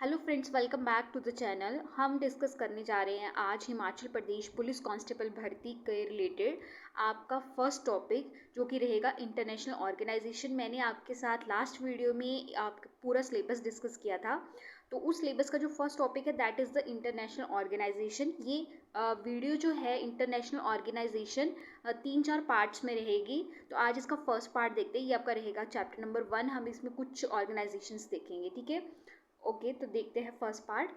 Hello friends, welcome back to the channel. हम discuss करने जा रहे हैं आज हिमाचल प्रदेश पुलिस कांस्टेबल भर्ती के रिलेटेड आपका फर्स्ट टॉपिक, जो कि रहेगा इंटरनेशनल ऑर्गेनाइजेशन। मैंने आपके साथ लास्ट वीडियो में आपका पूरा सिलेबस डिस्कस किया था, तो उस सिलेबस का जो फर्स्ट टॉपिक है that is the international organisation. ये वीडियो जो है इंटरनेशनल ऑर्गेनाइजेशन 3-4 पार्ट्स में रहेगी। तो आज इसका फर्स्ट पार्ट देखते हैं। ये आपका रहेगा चैप्टर नंबर 1। हम इसमें कुछ ऑर्गेनाइजेशंस देखेंगे, ठीक है। ओके, तो देखते हैं फर्स्ट पार्ट।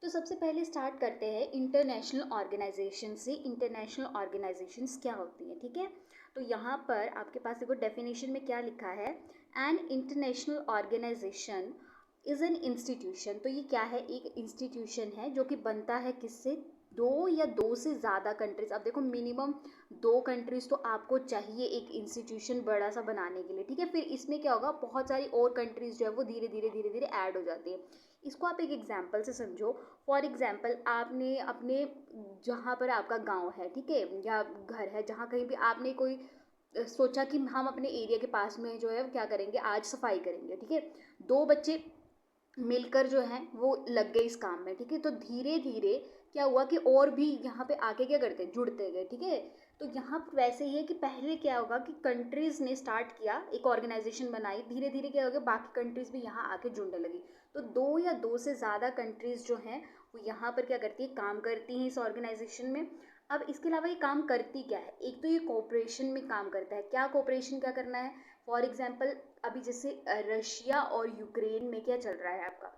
तो सबसे पहले स्टार्ट करते हैं इंटरनेशनल ऑर्गेनाइजेशन से। इंटरनेशनल ऑर्गेनाइजेशंस क्या होती हैं, ठीक है। तो यहाँ पर आपके पास देखो डेफिनेशन में क्या लिखा है, an international organisation is an institution. तो ये क्या है, एक इंस्टीट्यूशन है जो कि बनता है किससे, दो या दो से ज़्यादा कंट्रीज। अब देखो मिनिमम 2 कंट्रीज तो आपको चाहिए एक इंस्टीट्यूशन बड़ा सा बनाने के लिए, ठीक है। फिर इसमें क्या होगा, बहुत सारी और कंट्रीज जो है वो धीरे धीरे ऐड हो जाती है। इसको आप एक एग्जाम्पल से समझो। फॉर एग्जाम्पल, आपने अपने जहाँ पर आपका गांव है, ठीक है, या घर है, जहाँ कहीं भी आपने कोई सोचा कि हम अपने एरिया के पास में जो है क्या करेंगे, आज सफाई करेंगे, ठीक है। 2 बच्चे मिलकर जो है वो लग गए इस काम में, ठीक है। तो धीरे धीरे क्या हुआ कि और भी यहाँ पे आके क्या करते, जुड़ते गए, ठीक है। तो यहाँ वैसे ही है कि पहले क्या होगा कि कंट्रीज ने स्टार्ट किया, एक ऑर्गेनाइजेशन बनाई, धीरे धीरे क्या होगा बाकी कंट्रीज भी यहाँ आके जुड़ने लगी। तो 2 या 2 से ज़्यादा कंट्रीज जो हैं वो यहाँ पर क्या करती है, काम करती हैं इस ऑर्गेनाइजेशन में। अब इसके अलावा ये काम करती क्या है, एक तो ये कोऑपरेशन में काम करता है। क्या कोऑपरेशन क्या करना है, फॉर एग्जाम्पल अभी जैसे रशिया और यूक्रेन में क्या चल रहा है, आपका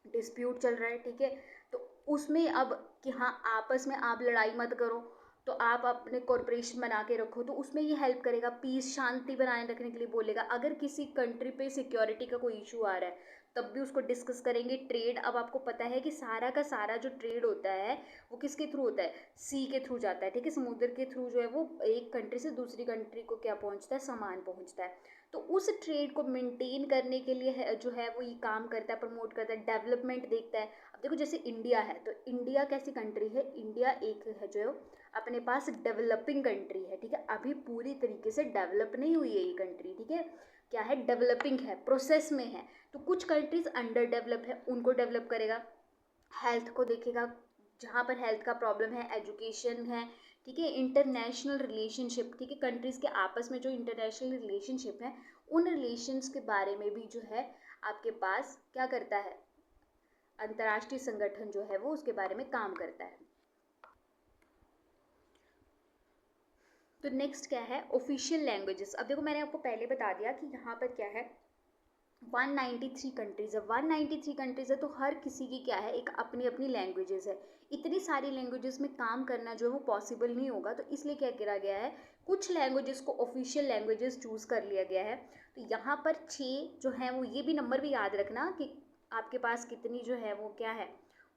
डिस्प्यूट चल रहा है, ठीक है। तो उसमें अब कि हाँ आपस में आप लड़ाई मत करो, तो आप अपने कॉरपोरेशन बना के रखो, तो उसमें ये हेल्प करेगा, पीस शांति बनाए रखने के लिए बोलेगा। अगर किसी कंट्री पे सिक्योरिटी का कोई इशू आ रहा है तब भी उसको डिस्कस करेंगे। ट्रेड, अब आपको पता है कि सारा का सारा जो ट्रेड होता है वो किसके थ्रू होता है, सी के थ्रू जाता है, ठीक है। समुद्र के थ्रू जो है वो एक कंट्री से दूसरी कंट्री को क्या पहुंचता है, सामान पहुंचता है। तो उस ट्रेड को मेंटेन करने के लिए जो है वो ये काम करता है, प्रमोट करता है, डेवलपमेंट देखता है। अब देखो जैसे इंडिया है, तो इंडिया कैसी कंट्री है, इंडिया एक है जो अपने पास डेवलपिंग कंट्री है, ठीक है। अभी पूरी तरीके से डेवलप नहीं हुई है ये कंट्री, ठीक है। क्या है, डेवलपिंग है, प्रोसेस में है। तो कुछ कंट्रीज अंडर डेवलप है, उनको डेवलप करेगा। हेल्थ को देखेगा, जहाँ पर हेल्थ का प्रॉब्लम है, एजुकेशन है, ठीक है। इंटरनेशनल रिलेशनशिप, ठीक है, कंट्रीज़ के आपस में जो इंटरनेशनल रिलेशनशिप है उन रिलेशंस के बारे में भी जो है आपके पास क्या करता है, अंतर्राष्ट्रीय संगठन जो है वो उसके बारे में काम करता है। तो नेक्स्ट क्या है, ऑफिशियल लैंग्वेजेस। अब देखो मैंने आपको पहले बता दिया कि यहाँ पर क्या है 193 कंट्रीज़ है। 193 कंट्रीज़ है तो हर किसी की क्या है, एक अपनी अपनी लैंग्वेजेस है। इतनी सारी लैंग्वेजेस में काम करना जो है वो पॉसिबल नहीं होगा, तो इसलिए क्या करा गया है, कुछ लैंग्वेजेस को ऑफिशियल लैंग्वेजेस चूज़ कर लिया गया है। तो यहाँ पर 6 जो है वो, ये भी नंबर भी याद रखना कि आपके पास कितनी जो है वो क्या है,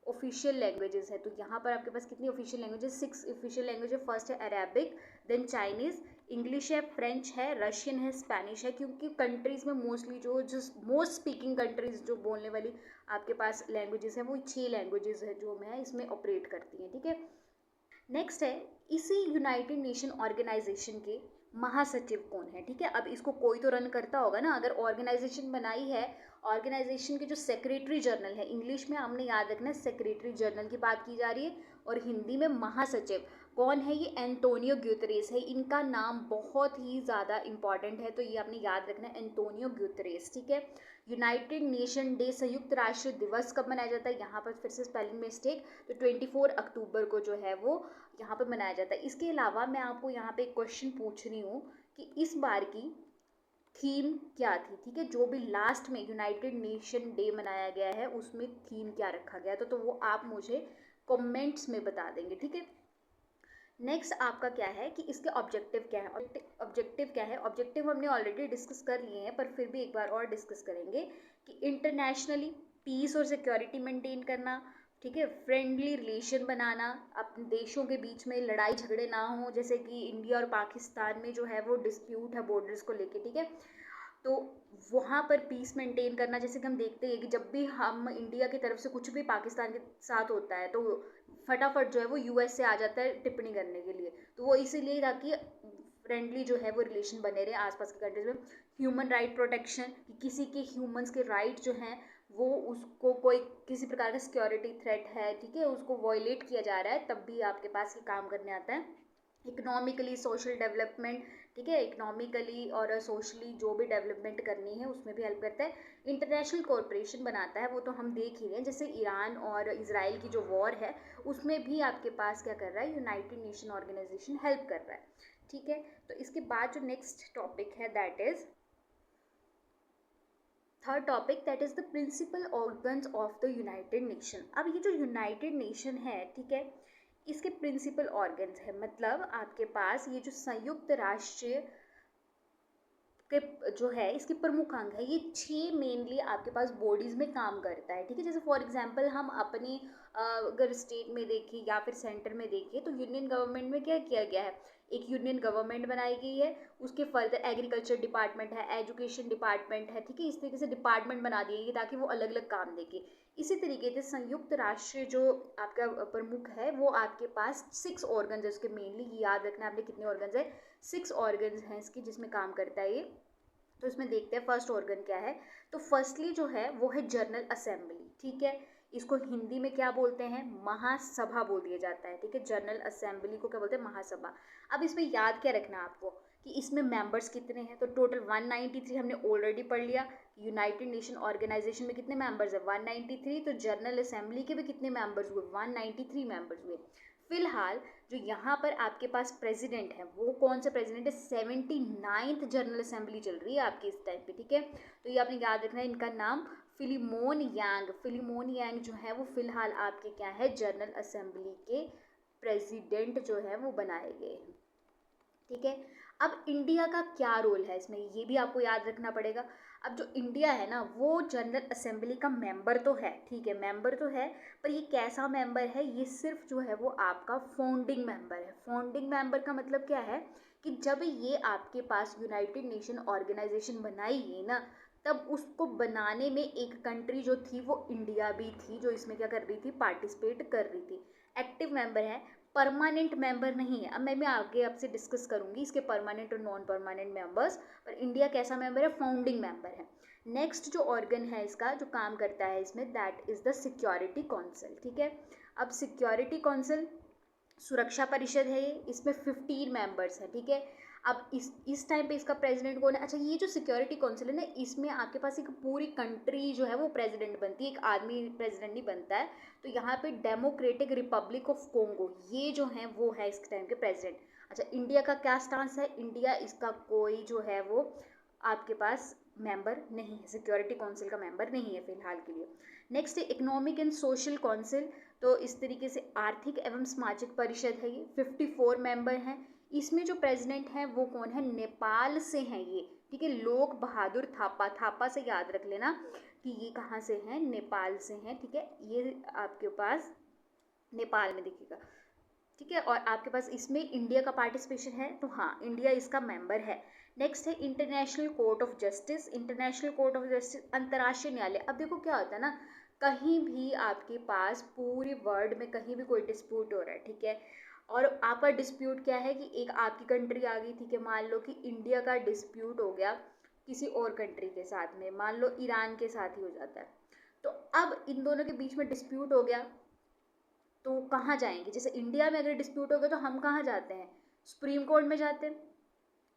ऑफिशियल लैंग्वेजेस है। तो यहाँ पर आपके पास कितनी ऑफिशियल लैंग्वेजेस, 6 ऑफिशियल लैंग्वेज है। फर्स्ट है अरेबिक, देन चाइनीज़, इंग्लिश है, फ्रेंच है, रशियन है, स्पेनिश है। क्योंकि कंट्रीज़ में मोस्टली जो मोस्ट स्पीकिंग कंट्रीज़ जो बोलने वाली आपके पास लैंग्वेजेस हैं वो 6 लैंग्वेजेस है जो मैं इसमें ऑपरेट करती हैं, ठीक है। नेक्स्ट है, इसी यूनाइटेड नेशन ऑर्गेनाइजेशन के महासचिव कौन है, ठीक है। अब इसको कोई तो रन करता होगा ना, अगर ऑर्गेनाइजेशन बनाई है, ऑर्गेनाइजेशन के जो सेक्रेटरी जनरल है, इंग्लिश में हमने याद रखना है सेक्रेटरी जनरल की बात की जा रही है, और हिंदी में महासचिव कौन है, ये एंटोनियो ग्यूतरेस है। इनका नाम बहुत ही ज़्यादा इंपॉर्टेंट है, तो ये आपने याद रखना है, एंटोनियो ग्यूतरेस, ठीक है। यूनाइटेड नेशन डे, संयुक्त राष्ट्र दिवस कब मनाया जाता है, यहाँ पर फिर से स्पेलिंग मिस्टेक, तो 24 अक्टूबर को जो है वो यहाँ पर मनाया जाता है। इसके अलावा मैं आपको यहाँ पे एक क्वेश्चन पूछ रही हूँ कि इस बार की थीम क्या थी, ठीक है। जो भी लास्ट में यूनाइटेड नेशन डे मनाया गया है उसमें थीम क्या रखा गया, तो वो आप मुझे कमेंट्स में बता देंगे, ठीक है। नेक्स्ट आपका क्या है कि इसके ऑब्जेक्टिव क्या है, ऑब्जेक्टिव क्या है। ऑब्जेक्टिव हमने ऑलरेडी डिस्कस कर लिए हैं, पर फिर भी एक बार और डिस्कस करेंगे कि इंटरनेशनली पीस और सिक्योरिटी मेंटेन करना, ठीक है, फ्रेंडली रिलेशन बनाना, अपने देशों के बीच में लड़ाई झगड़े ना हो, जैसे कि इंडिया और पाकिस्तान में जो है वो डिस्प्यूट है बॉर्डर्स को लेके, ठीक है। तो वहाँ पर पीस मेंटेन करना, जैसे कि हम देखते हैं कि जब भी हम इंडिया की तरफ से कुछ भी पाकिस्तान के साथ होता है तो फटाफट जो है वो यूएस से आ जाता है टिप्पणी करने के लिए। तो वो इसीलिए ताकि फ्रेंडली जो है वो रिलेशन बने रहे आसपास की कंट्रीज में। ह्यूमन राइट प्रोटेक्शन, कि किसी के ह्यूमंस के राइट जो हैं वो उसको कोई किसी प्रकार का सिक्योरिटी थ्रेट है, ठीक है, उसको वॉयलेट किया जा रहा है, तब भी आपके पास ये काम करने आता है। इकोनॉमिकली सोशल डेवलपमेंट, ठीक है, इकोनॉमिकली और सोशली जो भी डेवलपमेंट करनी है उसमें भी हेल्प करता है। इंटरनेशनल कोऑपरेशन बनाता है, वो तो हम देख ही रहे हैं, जैसे ईरान और इजराइल की जो वॉर है उसमें भी आपके पास क्या कर रहा है, यूनाइटेड नेशन ऑर्गेनाइजेशन हेल्प कर रहा है, ठीक है। तो इसके बाद जो नेक्स्ट टॉपिक है that is third topic, that is the principal organs of the United Nation. अब ये जो यूनाइटेड नेशन है, ठीक है, इसके प्रिंसिपल ऑर्गन्स है, मतलब आपके पास ये जो संयुक्त राष्ट्र के जो है इसके प्रमुख अंग है, ये 6 मेनली आपके पास बॉडीज में काम करता है, ठीक है। जैसे फॉर एग्जांपल हम अपने अगर स्टेट में देखें या फिर सेंटर में देखें तो यूनियन गवर्नमेंट में क्या किया गया है, एक यूनियन गवर्नमेंट बनाई गई है, उसके फर्दर एग्रीकल्चर डिपार्टमेंट है, एजुकेशन डिपार्टमेंट है, ठीक है, इस तरीके से डिपार्टमेंट बना दिए गए ताकि वो अलग अलग काम देखे। इसी तरीके से संयुक्त राष्ट्र जो आपका प्रमुख है वो आपके पास 6 ऑर्गन्स है उसके, मेनली याद रखना आपने कितने ऑर्गन्स है, 6 ऑर्गन्स हैं इसकी जिसमें काम करता है ये। तो इसमें देखते हैं फर्स्ट ऑर्गन क्या है। तो फर्स्टली जो है वो है जनरल असेंबली, ठीक है, इसको हिंदी में क्या बोलते हैं, महासभा बोल दिया जाता है, ठीक है। जनरल असेंबली को क्या बोलते हैं, महासभा। अब इसमें याद क्या रखना आपको कि इसमें मेंबर्स कितने हैं, तो टोटल 193 हमने ऑलरेडी पढ़ लिया। यूनाइटेड नेशन ऑर्गेनाइजेशन में कितने मेंबर्स है, 193, तो जनरल असेंबली के भी कितने मेंबर्स हुए, 193 मेंबर्स हुए। फिलहाल जो यहाँ पर आपके पास प्रेसिडेंट है वो कौन सा प्रेसिडेंट है, 79th जनरल असेंबली चल रही है आपकी इस टाइम पे, ठीक है। तो ये आपने याद रखना है, इनका नाम फिलिमोन यांग, फिलिमोन यांग जो है वो फिलहाल आपके क्या है, जनरल असेंबली के प्रेसिडेंट जो है वो बनाए गए हैं, ठीक है। अब इंडिया का क्या रोल है इसमें, ये भी आपको याद रखना पड़ेगा। अब जो इंडिया है ना वो जनरल असेंबली का मेंबर तो है, ठीक है, मेंबर तो है, पर ये कैसा मेंबर है, ये सिर्फ जो है वो आपका फाउंडिंग मेंबर है। फाउंडिंग मेंबर का मतलब क्या है कि जब ये आपके पास यूनाइटेड नेशन ऑर्गेनाइजेशन बनाई गई ना, तब उसको बनाने में एक कंट्री जो थी वो इंडिया भी थी, जो इसमें क्या कर रही थी, पार्टिसिपेट कर रही थी, एक्टिव मेंबर है, परमानेंट मेंबर नहीं है। अब मैं आगे आपसे डिस्कस करूंगी इसके परमानेंट और नॉन परमानेंट मेंबर्स, पर इंडिया कैसा मेंबर है, फाउंडिंग मेंबर है। नेक्स्ट जो ऑर्गन है इसका जो काम करता है इसमें, that is the security council, ठीक है। अब सिक्योरिटी काउंसिल सुरक्षा परिषद है ये, इसमें 15 मेंबर्स हैं, ठीक है। अब इस टाइम पे इसका प्रेसिडेंट कौन है, अच्छा ये जो सिक्योरिटी काउंसिल है ना, इसमें आपके पास एक पूरी कंट्री जो है वो प्रेसिडेंट बनती है, एक आदमी प्रेसिडेंट नहीं बनता है। तो यहाँ पे डेमोक्रेटिक रिपब्लिक ऑफ कोंगो ये जो है वो है इस टाइम के प्रेसिडेंट। अच्छा इंडिया का क्या स्टांस है, इंडिया इसका कोई जो है वो आपके पास मेंबर नहीं है, सिक्योरिटी काउंसिल का मेंबर नहीं है फिलहाल के लिए। Next economic and social council, तो इस तरीके से आर्थिक एवं सामाजिक परिषद है ये, 54 मेंबर हैं। इसमें जो प्रेसिडेंट हैं वो कौन है, नेपाल से हैं ये, ठीक है, लोक बहादुर थापा, थापा से याद रख लेना कि ये कहाँ से हैं, नेपाल से हैं, ठीक है, ये आपके पास नेपाल में दिखेगा, ठीक है। और आपके पास इसमें इंडिया का पार्टिसिपेशन है, तो हाँ इंडिया इसका मेंबर है। नेक्स्ट है international court of justice, international court of justice अंतर्राष्ट्रीय न्यायालय। अब देखो क्या होता है ना, कहीं भी आपके पास पूरे वर्ल्ड में कहीं भी कोई डिस्प्यूट हो रहा है, ठीक है, और आपका डिस्प्यूट क्या है कि एक आपकी कंट्री आ गई, ठीक है, मान लो कि इंडिया का डिस्प्यूट हो गया किसी और कंट्री के साथ में, मान लो ईरान के साथ ही हो जाता है, तो अब इन दोनों के बीच में डिस्प्यूट हो गया, तो कहाँ जाएंगे, जैसे इंडिया में अगर डिस्प्यूट हो गया तो हम कहाँ जाते हैं, सुप्रीम कोर्ट में जाते हैं,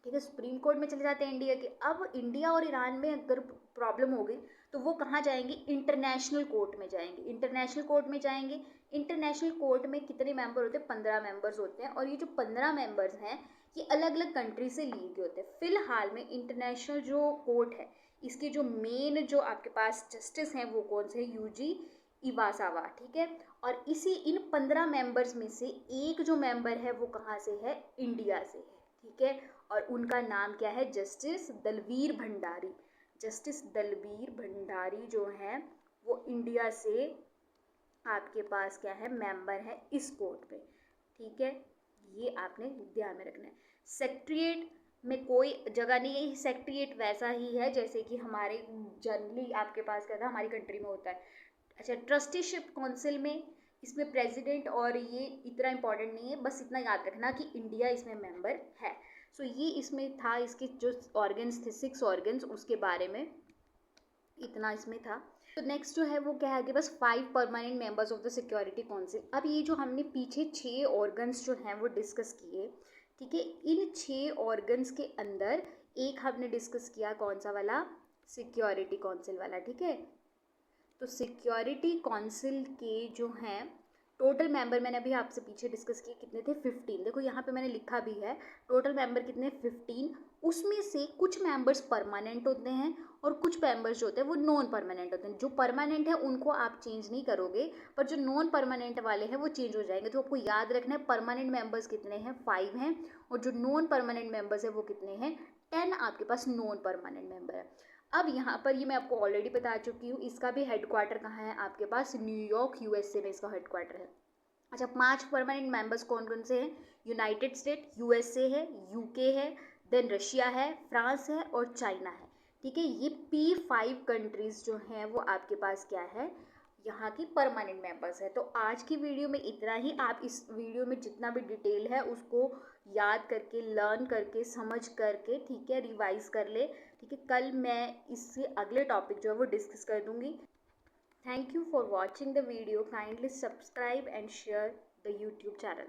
ठीक है, सुप्रीम कोर्ट में चले जाते हैं इंडिया के। अब इंडिया और ईरान में अगर प्रॉब्लम हो गई तो वो कहाँ जाएंगे, इंटरनेशनल कोर्ट में जाएंगे, इंटरनेशनल कोर्ट में जाएंगे। इंटरनेशनल कोर्ट में कितने मेंबर होते हैं, 15 मेंबर्स होते हैं, और ये जो 15 मेंबर्स हैं ये अलग अलग कंट्री से लिए गए होते हैं। फिलहाल में इंटरनेशनल जो कोर्ट है इसके जो मेन जो आपके पास जस्टिस हैं वो कौन से, यूजी इवासावा, ठीक है। और इसी इन 15 मेंबर्स में से एक जो मेंबर है वो कहाँ से है, इंडिया से है, ठीक है, और उनका नाम क्या है, जस्टिस दलवीर भंडारी। जस्टिस दलवीर भंडारी जो है वो इंडिया से आपके पास क्या है, मेंबर है इस कोर्ट में, ठीक है, ये आपने ध्यान में रखना है। सेक्रेटेरिएट में कोई जगह नहीं है, सेक्रेटेरिएट वैसा ही है जैसे कि हमारे जनरली आपके पास क्या था, हमारी कंट्री में होता है। अच्छा ट्रस्टीशिप काउंसिल में इसमें प्रेसिडेंट और ये इतना इंपॉर्टेंट नहीं है, बस इतना याद रखना कि इंडिया इसमें मेंबर है। सो ये इसमें था, इसके जो ऑर्गन्स थे 6 ऑर्गन्स, उसके बारे में इतना इसमें था। तो नेक्स्ट जो है वो क्या है कि बस 5 permanent members of the security council. अब ये जो हमने पीछे 6 ऑर्गन्स जो हैं वो डिस्कस किए, ठीक है, इन 6 ऑर्गन्स के अंदर एक हमने डिस्कस किया, कौन सा वाला, सिक्योरिटी काउंसिल वाला, ठीक है। तो सिक्योरिटी काउंसिल के जो हैं टोटल मेंबर मैंने अभी आपसे पीछे डिस्कस किए, कितने थे, 15। देखो यहाँ पे मैंने लिखा भी है टोटल मेंबर कितने, 15। उसमें से कुछ मेंबर्स परमानेंट होते हैं और कुछ मेंबर्स जो होते हैं वो नॉन परमानेंट होते हैं। जो परमानेंट है उनको आप चेंज नहीं करोगे, पर जो नॉन परमानेंट वाले हैं वो चेंज हो जाएंगे। तो आपको याद रखना है परमानेंट मेंबर्स कितने हैं, 5 हैं, और जो नॉन परमानेंट मेंबर्स है वो कितने हैं, 10 आपके पास नॉन परमानेंट मेंबर है। अब यहाँ पर ये मैं आपको ऑलरेडी बता चुकी हूँ, इसका भी हेडक्वार्टर कहाँ है आपके पास, न्यूयॉर्क यूएसए में इसका हेडक्वार्टर है। अच्छा, 5 परमानेंट मेंबर्स कौन कौन से हैं, यूनाइटेड स्टेट, यूएसए है, यूके है, देन रशिया है, फ्रांस है और चाइना है, ठीक है। ये P5 कंट्रीज जो हैं वो आपके पास क्या है, यहाँ की परमानेंट मेंबर्स है। तो आज की वीडियो में इतना ही। आप इस वीडियो में जितना भी डिटेल है उसको याद करके, लर्न करके, समझ करके, ठीक है, रिवाइज कर ले, ठीक है। कल मैं इससे अगले टॉपिक जो है वो डिस्कस कर दूंगी। Thank you for watching the video, kindly subscribe and share the YouTube channel.